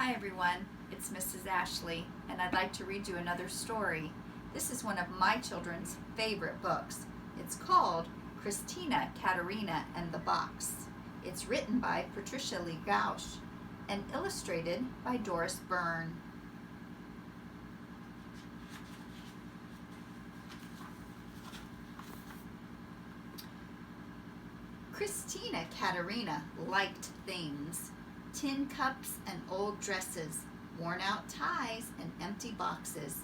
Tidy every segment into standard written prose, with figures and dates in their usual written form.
Hi everyone, it's Mrs. Ashley, and I'd like to read you another story. This is one of my children's favorite books. It's called Christina, Katerina, and the Box. It's written by Patricia Lee Gausch and illustrated by Doris Byrne. Christina Katerina liked things. Tin cups and old dresses, worn out ties and empty boxes.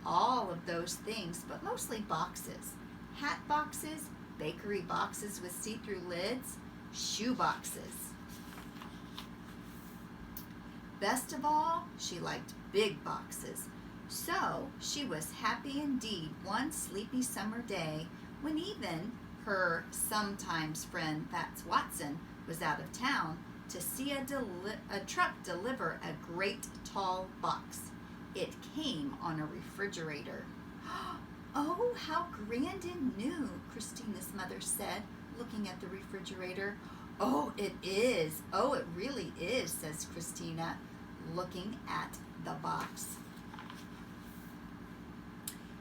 All of those things, but mostly boxes. Hat boxes, bakery boxes with see-through lids, shoe boxes. Best of all, she liked big boxes. So she was happy indeed one sleepy summer day when even her sometimes friend Fats Watson was out of town to see a truck deliver a great tall box. It came on a refrigerator. "Oh, how grand and new," Christina's mother said, looking at the refrigerator. "Oh, it is. Oh, it really is," says Christina, looking at the box.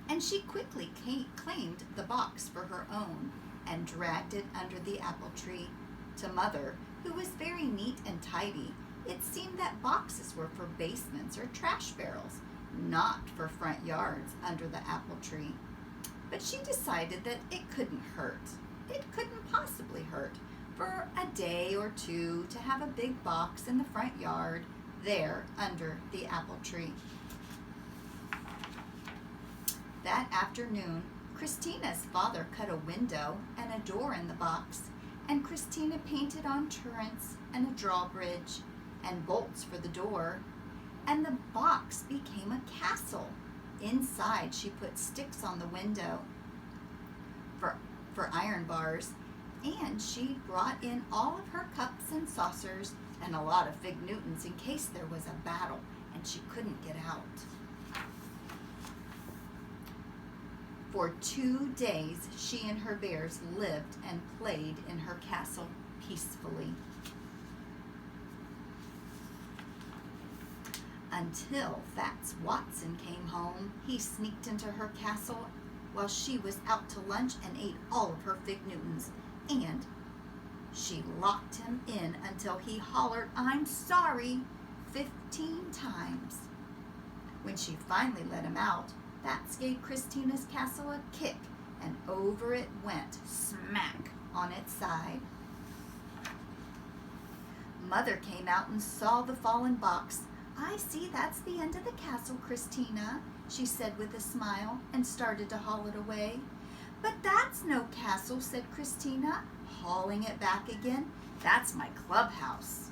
And she quickly claimed the box for her own and dragged it under the apple tree. To Mother, who was very neat and tidy, it seemed that boxes were for basements or trash barrels, not for front yards under the apple tree. But she decided that it couldn't hurt. It couldn't possibly hurt for a day or two to have a big box in the front yard there under the apple tree. That afternoon, Christina's father cut a window and a door in the box, and Christina painted on turrets and a drawbridge and bolts for the door, and the box became a castle. Inside she put sticks on the window for iron bars, and she brought in all of her cups and saucers and a lot of fig Newtons in case there was a battle and she couldn't get out. For 2 days, she and her bears lived and played in her castle peacefully. Until Fats Watson came home. He sneaked into her castle while she was out to lunch and ate all of her fig Newtons. And she locked him in until he hollered, "I'm sorry," 15 times. When she finally let him out, Fats gave Christina's castle a kick, and over it went, smack on its side. Mother came out and saw the fallen box. "I see that's the end of the castle, Christina," she said with a smile, and started to haul it away. "But that's no castle," said Christina, hauling it back again. "That's my clubhouse."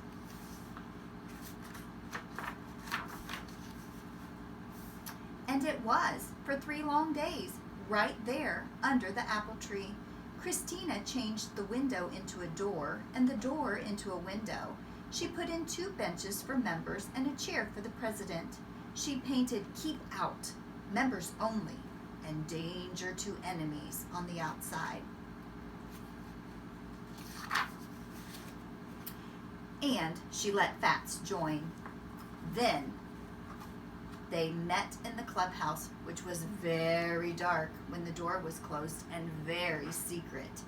And it was, for 3 long days, right there under the apple tree. Christina changed the window into a door and the door into a window. She put in 2 benches for members and a chair for the president. She painted "Keep Out," "Members Only," and "Danger to Enemies" on the outside. And she let Fats join. Then they met in the clubhouse, which was very dark when the door was closed and very secret.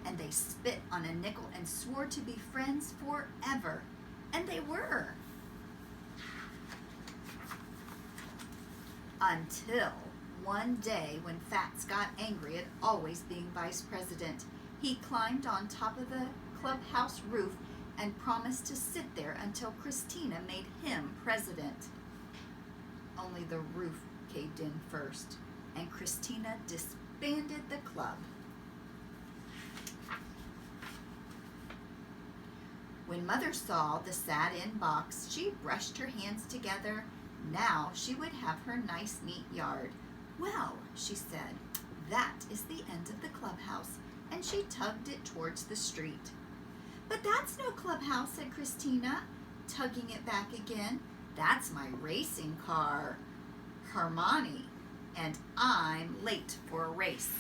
And they spit on a nickel and swore to be friends forever. And they were. Until one day when Fats got angry at always being vice president. He climbed on top of the clubhouse roof and promised to sit there until Christina made him president. Only the roof caved in first, and Christina disbanded the club. When Mother saw the sad-in box, she brushed her hands together. Now she would have her nice, neat yard. "Well," she said, "that is the end of the clubhouse," and she tugged it towards the street. "But that's no clubhouse," said Christina, tugging it back again. "That's my racing car, Hermione, and I'm late for a race."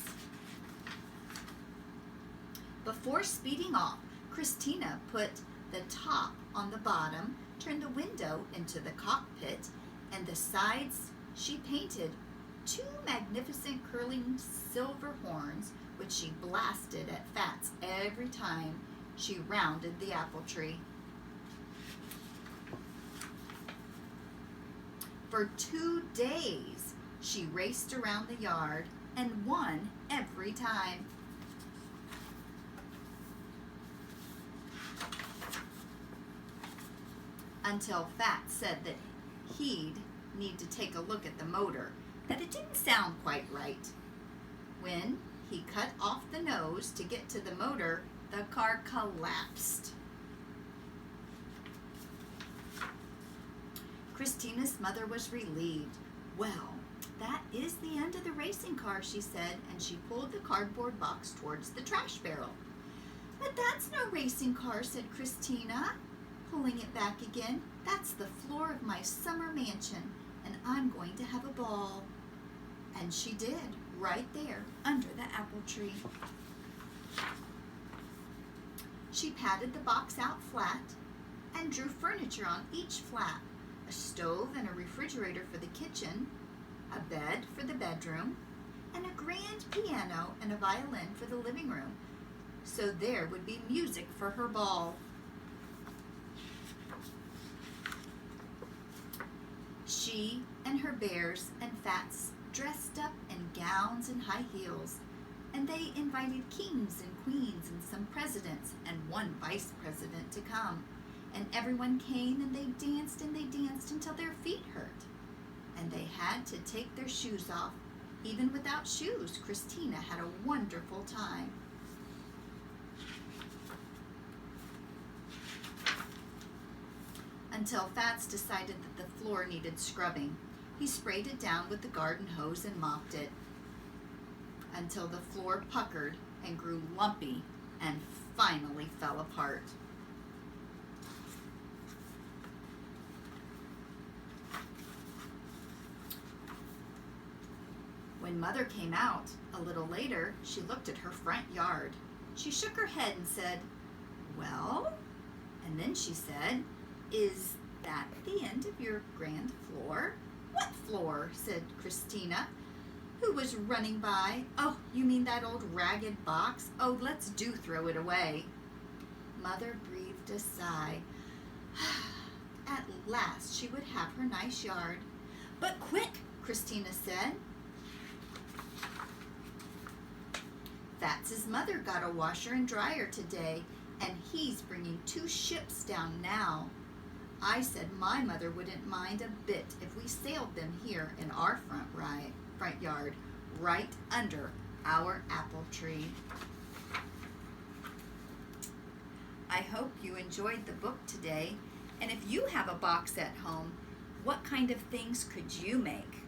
Before speeding off, Christina put the top on the bottom, turned the window into the cockpit, and the sides she painted 2 magnificent curling silver horns, which she blasted at Fats every time she rounded the apple tree. For 2 days, she raced around the yard and won every time. Until Fats said that he'd need to take a look at the motor, that it didn't sound quite right. When he cut off the nose to get to the motor, the car collapsed. Christina's mother was relieved. Well, that is the end of the racing car, she said, and she pulled the cardboard box towards the trash barrel. But that's no racing car, said Christina, pulling it back again. That's the floor of my summer mansion, and I'm going to have a ball. And she did, right there under the apple tree. She patted the box out flat and drew furniture on each flap, a stove and a refrigerator for the kitchen, a bed for the bedroom, and a grand piano and a violin for the living room, so there would be music for her ball. She and her bears and Fats dressed up in gowns and high heels, and they invited kings and queens and some presidents and one vice president to come. And everyone came, and they danced until their feet hurt. And they had to take their shoes off. Even without shoes, Christina had a wonderful time. Until Fats decided that the floor needed scrubbing. He sprayed it down with the garden hose and mopped it until the floor puckered and grew lumpy and finally fell apart. When Mother came out a little later, she looked at her front yard. She shook her head and said, "Well?" And then she said, "Is that the end of your grand floor?" "What floor?" said Christina, who was running by. "Oh, you mean that old ragged box? Oh, let's do throw it away." Mother breathed a sigh. At last she would have her nice yard. "But quick," Christina said. Fats's mother got a washer and dryer today, and he's bringing 2 ships down now. I said my mother wouldn't mind a bit if we sailed them here in our front yard, right under our apple tree. I hope you enjoyed the book today, and if you have a box at home, what kind of things could you make?